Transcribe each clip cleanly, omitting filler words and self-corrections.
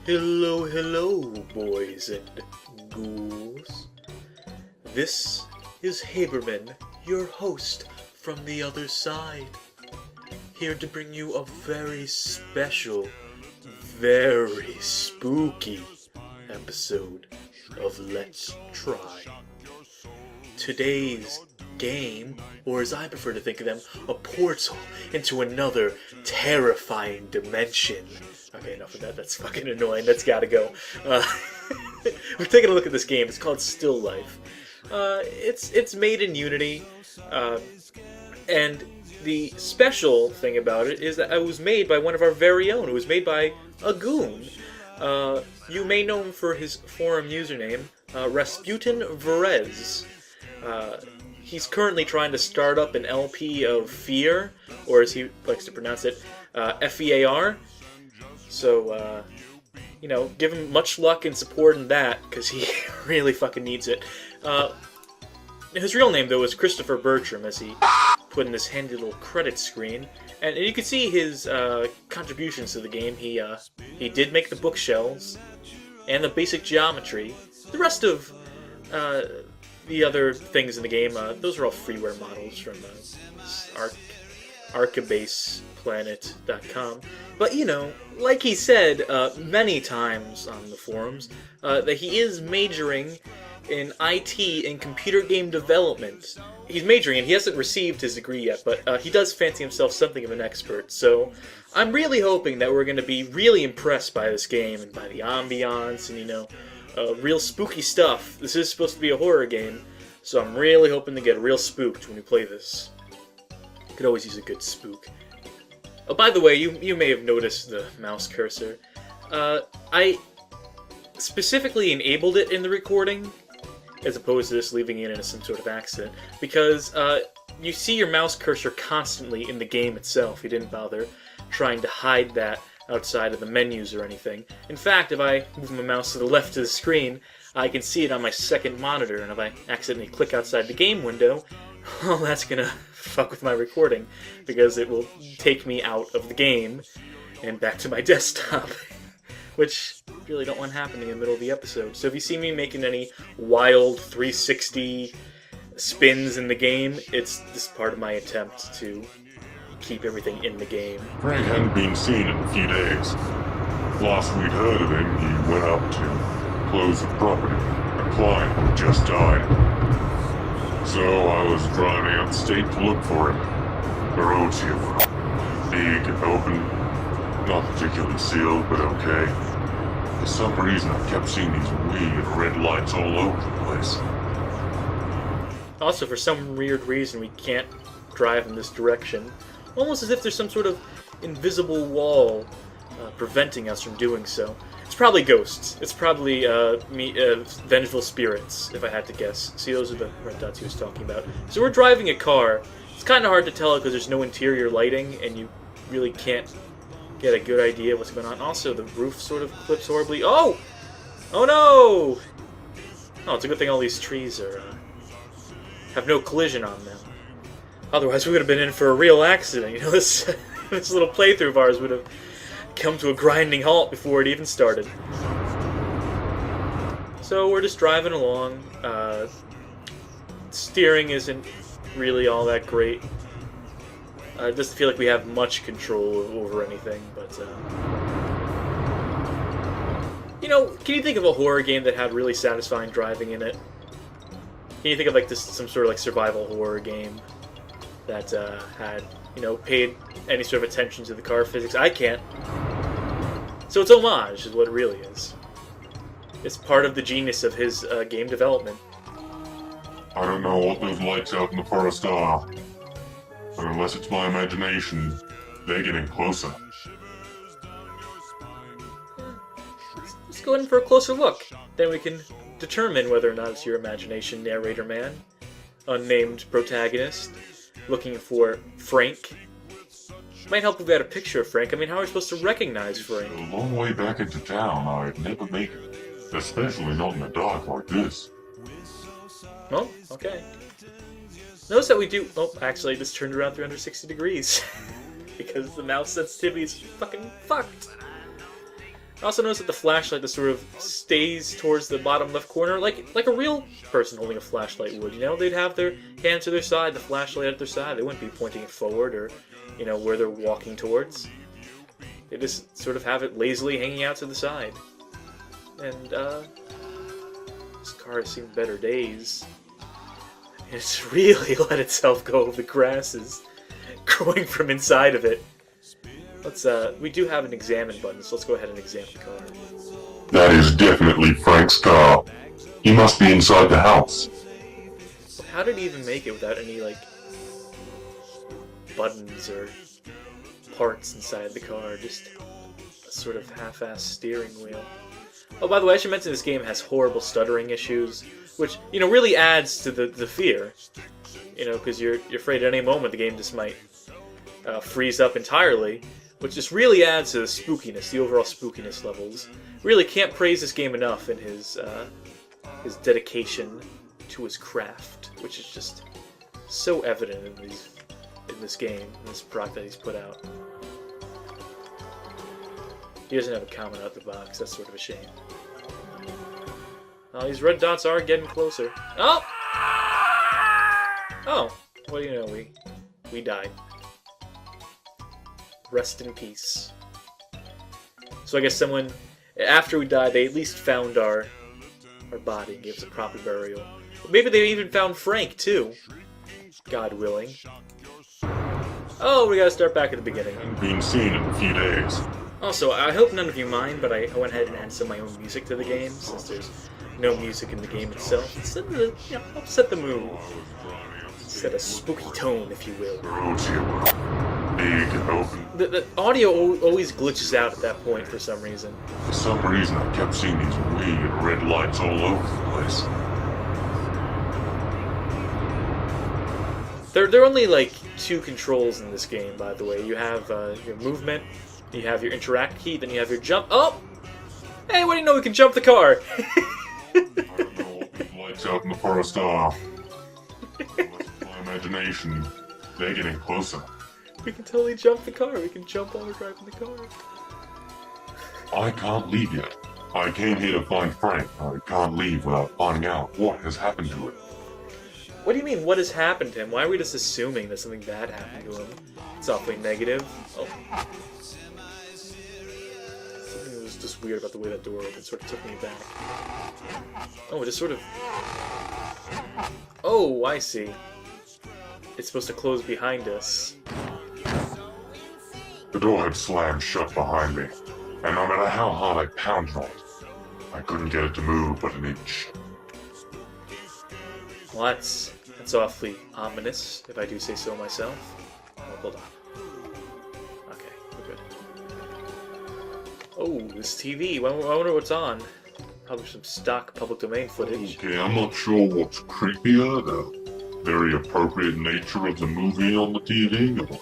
Hello, hello, boys and ghouls. This is Haberman, your host from the other side, here to bring you a very special, very spooky episode of Let's Try. Today's game, or as I prefer to think of them, a portal into another terrifying dimension. Okay, enough of that. That's fucking annoying. That's gotta go. We're taking a look at this game. It's called Still Life. It's made in Unity, and the special thing about it is that it was made by one of our very own. It was made by a goon. You may know him for his forum username, Rasputin Verez. He's currently trying to start up an LP of FEAR, or as he likes to pronounce it, FEAR. So, give him much luck and support in that, because he really fucking needs it. His real name, though, is Christopher Bertram, as he put in this handy little credit screen. And you can see his contributions to the game. He did make the bookshelves and the basic geometry. The rest of the other things in the game, those are all freeware models from arcabaseplanet.com. But, like he said many times on the forums, that he is majoring in IT and computer game development. He's majoring, and he hasn't received his degree yet, but he does fancy himself something of an expert. So I'm really hoping that we're going to be really impressed by this game and by the ambiance and, real spooky stuff. This is supposed to be a horror game, so I'm really hoping to get real spooked when we play this. Could always use a good spook. Oh, by the way, you may have noticed the mouse cursor. I specifically enabled it in the recording, as opposed to just leaving it in some sort of accident, because you see your mouse cursor constantly in the game itself. You didn't bother trying to hide that outside of the menus or anything. In fact, if I move my mouse to the left of the screen, I can see it on my second monitor, and if I accidentally click outside the game window, well, that's gonna fuck with my recording, because it will take me out of the game and back to my desktop, which really don't want happening in the middle of the episode. So if you see me making any wild 360 spins in the game, it's just part of my attempt to keep everything in the game. Frank hadn't been seen in a few days. Last we'd heard of him, he went up to close the property. A client had just died. So I was driving out state to look for him. The roads here were big and open. Not particularly sealed, but okay. For some reason, I kept seeing these weird red lights all over the place. Also, for some weird reason, we can't drive in this direction. Almost as if there's some sort of invisible wall preventing us from doing so. It's probably ghosts. It's probably vengeful spirits, if I had to guess. See, those are the red dots he was talking about. So we're driving a car. It's kind of hard to tell because there's no interior lighting, and you really can't get a good idea of what's going on. Also, the roof sort of clips horribly. Oh! Oh no! Oh, it's a good thing all these trees are have no collision on them. Otherwise, we would have been in for a real accident. This little playthrough of ours would have come to a grinding halt before it even started. So we're just driving along. Steering isn't really all that great. It doesn't feel like we have much control over anything, but can you think of a horror game that had really satisfying driving in it? Can you think of some sort of survival horror game that had paid any sort of attention to the car physics? I can't. So it's homage, is what it really is. It's part of the genius of his game development. I don't know what those lights out in the forest are, but unless it's my imagination, they're getting closer. Let's go in for a closer look. Then we can determine whether or not it's your imagination, narrator man. Unnamed protagonist. Looking for Frank. Might help if we had a picture of Frank. I mean, how are we supposed to recognize Frank? A long way back into town, I'd never make it. Especially not in the dark like this. Oh, okay. Notice that we do... Oh, actually, this turned around 360 degrees. Because the mouse sensitivity is fucking fucked. also notice that the flashlight that sort of stays towards the bottom left corner, like a real person holding a flashlight would. You know, they'd have their hand to their side, the flashlight at their side. They wouldn't be pointing it forward or, you know, where they're walking towards. They just sort of have it lazily hanging out to the side. And this car has seen better days. It's really let itself go. The grass is growing from inside of it. Let's, we do have an examine button, so let's go ahead and examine the car. That is definitely Frank's car. He must be inside the house. How did he even make it without any, like, buttons or parts inside the car? Just a sort of half-assed steering wheel. Oh, by the way, I should mention this game has horrible stuttering issues, which, you know, really adds to the fear. You know, because you're afraid at any moment the game just might freeze up entirely, which just really adds to the spookiness, the overall spookiness levels. Really can't praise this game enough in his dedication to his craft, which is just so evident in this game, in this product that he's put out. He doesn't have a comment out the box. That's sort of a shame. Oh, these red dots are getting closer. Oh! Oh, well, you know, we died. Rest in peace. So I guess someone, after we died, they at least found our body and gave us a proper burial. Maybe they even found Frank, too. God willing. Oh, we gotta start back at the beginning. Haven't been seen in a few days. Also, I hope none of you mind, but I went ahead and added some of my own music to the game, since there's no music in the game itself. Set the, you know, help set the mood. Set a spooky tone, if you will. The road's here, big and open. The audio always glitches out at that point for some reason. For some reason, I kept seeing these weird red lights all over the place. There are only like 2 controls in this game, by the way. You have your movement, you have your interact key, then you have your jump. Oh! Hey, what do you know? We can jump the car! I don't know what these lights out in the forest are. Unless my imagination, they're getting closer. We can totally jump the car. We can jump while we're driving the car. I can't leave yet. I came here to find Frank. I can't leave without finding out what has happened to it. What do you mean, what has happened to him? Why are we just assuming that something bad happened to him? It's awfully negative. Oh. Something was just weird about the way that door opened. Sort of took me back. Oh, it just sort of... Oh, I see. It's supposed to close behind us. The door had slammed shut behind me, and no matter how hard I pounded on it, I couldn't get it to move but an inch. Well, that's awfully ominous, if I do say so myself. Oh, hold on. Okay, we're good. Oh, this TV. I wonder what's on. Probably some stock public domain footage. Okay, I'm not sure what's creepier, the very appropriate nature of the movie on the TV, or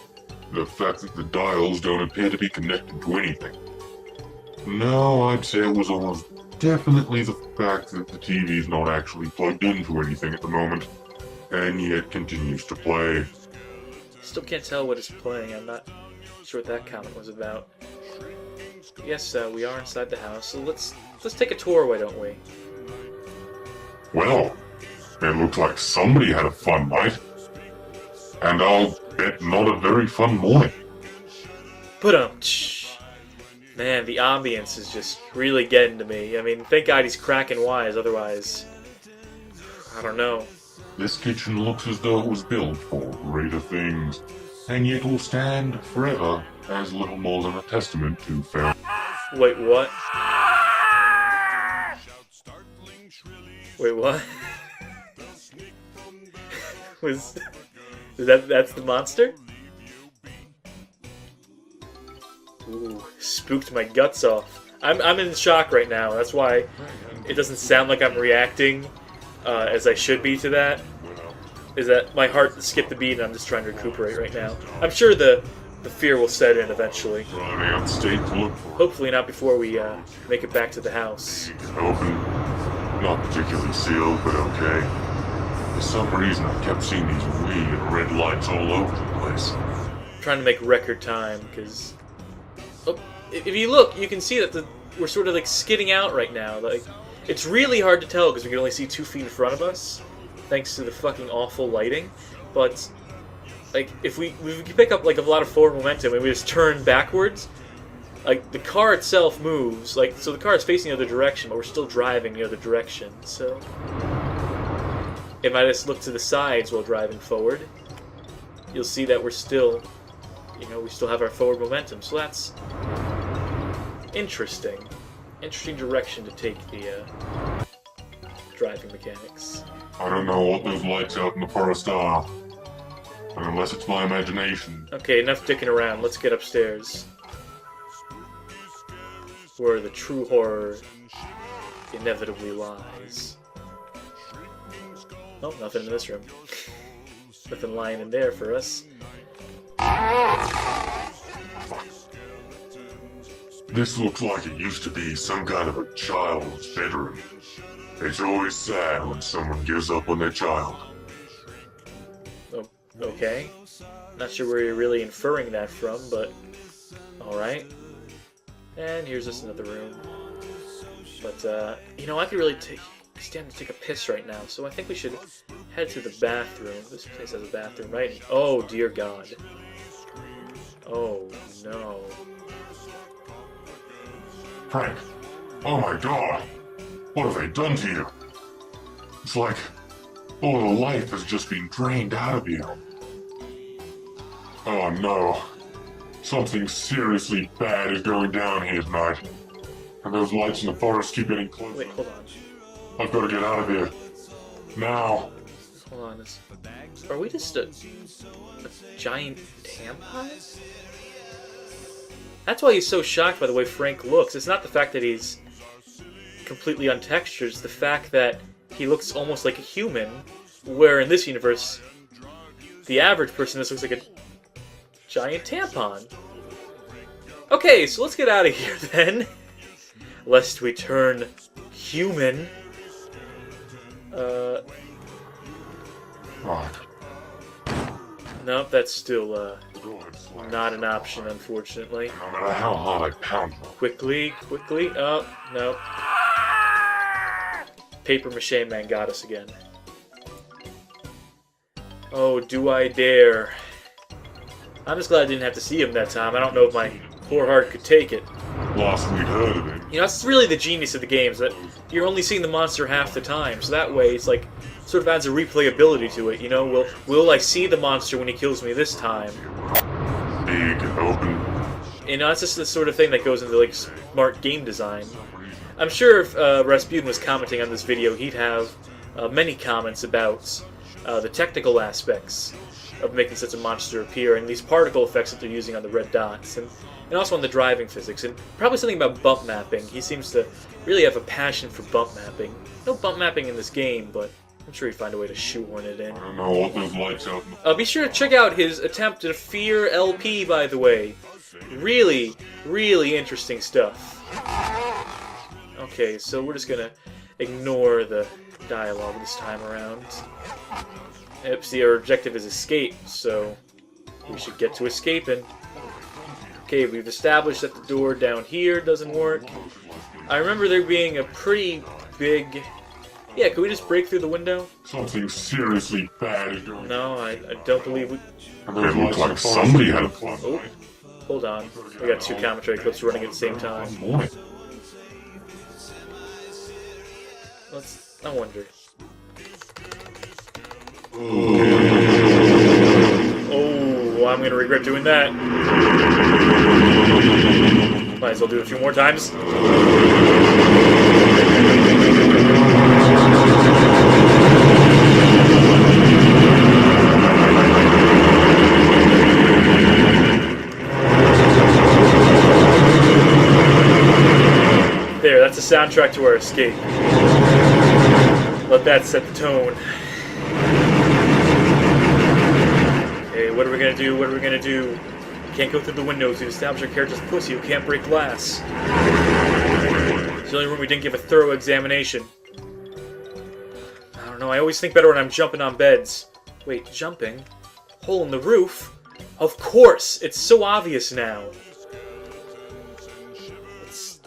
the fact that the dials don't appear to be connected to anything. No, I'd say it was almost definitely the fact that the TV's not actually plugged into anything at the moment, and yet continues to play. Still can't tell what it's playing. I'm not sure what that comment was about. Yes, we are inside the house, so let's take a tour, why don't we? Well, it looks like somebody had a fun night. And I'll bet not a very fun morning. Man, the ambience is just really getting to me. I mean, thank God he's cracking wise, otherwise... I don't know. This kitchen looks as though it was built for greater things, and yet will stand forever as little more than a testament to fair... Wait, what? Wait, what? That's the monster? Ooh, spooked my guts off. I'm in shock right now. That's why it doesn't sound like I'm reacting as I should be to that. Is that my heart skipped a beat and I'm just trying to recuperate right now. I'm sure the fear will set in eventually. Driving upstate to look for it. Hopefully not before we make it back to the house. Open. Not particularly sealed, but okay. For some reason, I kept seeing these weird red lights all over the place. I'm trying to make record time, because... Oh, if you look, you can see that we're sort of like skidding out right now. Like, it's really hard to tell because we can only see 2 feet in front of us, thanks to the fucking awful lighting. But like, if we pick up like a lot of forward momentum and we just turn backwards, like the car itself moves. Like, so the car is facing the other direction, but we're still driving the other direction. So if I just look to the sides while driving forward, you'll see that we're still, you know, we still have our forward momentum. So that's interesting. Interesting direction to take the driving mechanics. I don't know what those lights out in the forest are, unless it's my imagination. Okay, enough dicking around. Let's get upstairs, where the true horror inevitably lies. Oh, nothing in this room. Nothing lying in there for us. This looks like it used to be some kind of a child's bedroom. It's always sad when someone gives up on their child. Oh, okay. Not sure where you're really inferring that from, but alright. And here's just another room. But, you know, I could really stand to take a piss right now, so I think we should head to the bathroom. This place has a bathroom, right? Oh, dear God. Oh, no. Frank, oh my God, what have they done to you? It's like all the life has just been drained out of you. Oh no, something seriously bad is going down here tonight. And those lights in the forest keep getting closer. Wait, hold on. I've got to get out of here. Now. Hold on. Are we just a giant tampon? That's why he's so shocked by the way Frank looks. It's not the fact that he's completely untextured, it's the fact that he looks almost like a human, where in this universe, the average person just looks like a giant tampon. Okay, so let's get out of here then. Lest we turn human. Nope, that's still, not an option, unfortunately. No matter how hard I pound them. Quickly. Oh, no. Paper Mache Man got us again. Oh, do I dare. I'm just glad I didn't have to see him that time. I don't know if my poor heart could take it. Last we'd heard of him. You know, that's really the genius of the games, that you're only seeing the monster half the time, so that way it's like, sort of adds a replayability to it, you know? Will I see the monster when he kills me this time? Big and open. You know, that's just the sort of thing that goes into, like, smart game design. I'm sure if Rasputin was commenting on this video, he'd have many comments about the technical aspects of making such a monster appear, and these particle effects that they're using on the red dots, and also on the driving physics, and probably something about bump mapping. He seems to really have a passion for bump mapping. No bump mapping in this game, but I'm sure he'd find a way to shoehorn it in. I don't know what those lights out. Be sure to check out his attempt at a FEAR LP, by the way. Really, really interesting stuff. Okay, so we're just gonna ignore the dialogue this time around. Yep, see, our objective is escape, so we should get to escaping. Okay, we've established that the door down here doesn't work. I remember there being a pretty big... Yeah, can we just break through the window? Something seriously bad is going on. No, I don't believe we... It looked like somebody had a plan. Oh, hold on. We got 2 commentary clips running at the same time. I wonder. Oh, I'm gonna regret doing that. Might as well do it a few more times. There, that's the soundtrack to our escape. Let that set the tone. Okay, what are we gonna do? What are we gonna do? Can't go through the windows. We've established our character's pussy who can't break glass. It's the only room we didn't give a thorough examination. I don't know, I always think better when I'm jumping on beds. Wait, jumping? Hole in the roof? Of course! It's so obvious now. It's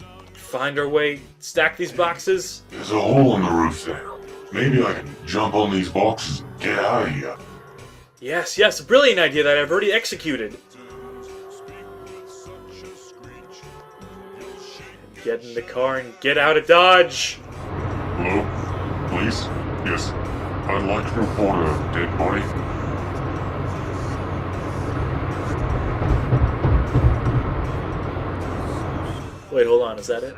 find our way, stack these boxes? There's a hole in the roof there. Maybe I can jump on these boxes and get out of here. Yes, a brilliant idea that I've already executed. Get in the car and get out of Dodge! Hello? Please? Yes. I'd like to report a dead body. Wait, hold on, is that it?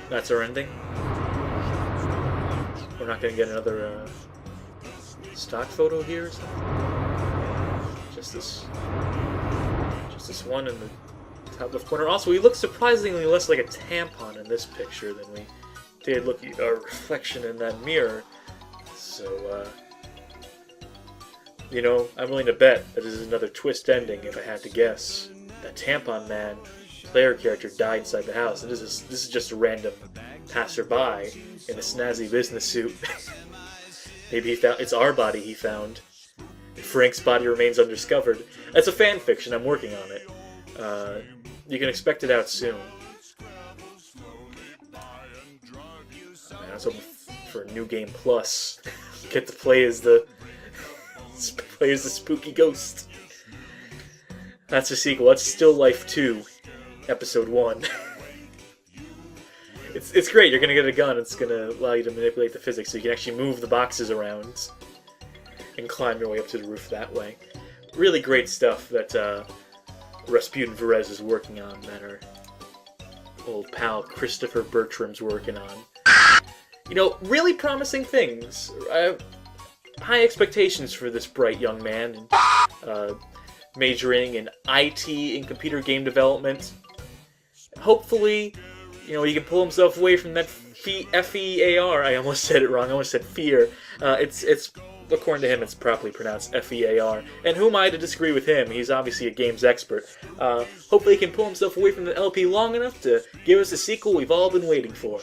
That's our ending? We're not gonna get another stock photo here or something? Just this one in the top left corner. Also, we look surprisingly less like a tampon in this picture than we did looking at our reflection in that mirror. So, you know, I'm willing to bet that this is another twist ending if I had to guess. That Tampon Man player character died inside the house, and this is just a random passerby in a snazzy business suit. Maybe it's our body he found. Frank's body remains undiscovered. That's a fan fiction. I'm working on it. You can expect it out soon. I was hoping for a new game plus. Get to play as the spooky ghost. That's the sequel. That's Still Life 2, Episode 1. It's great. You're gonna get a gun. It's gonna allow you to manipulate the physics, so you can actually move the boxes around and climb your way up to the roof that way. Really great stuff that Rasputin Perez is working on, that our old pal Christopher Bertram's working on. You know, really promising things. I have high expectations for this bright young man, majoring in IT and computer game development. Hopefully, you know, he can pull himself away from that FEAR. I almost said it wrong. I almost said fear. It's according to him, it's properly pronounced FEAR. And who am I to disagree with him? He's obviously a games expert. Hopefully he can pull himself away from the LP long enough to give us a sequel we've all been waiting for.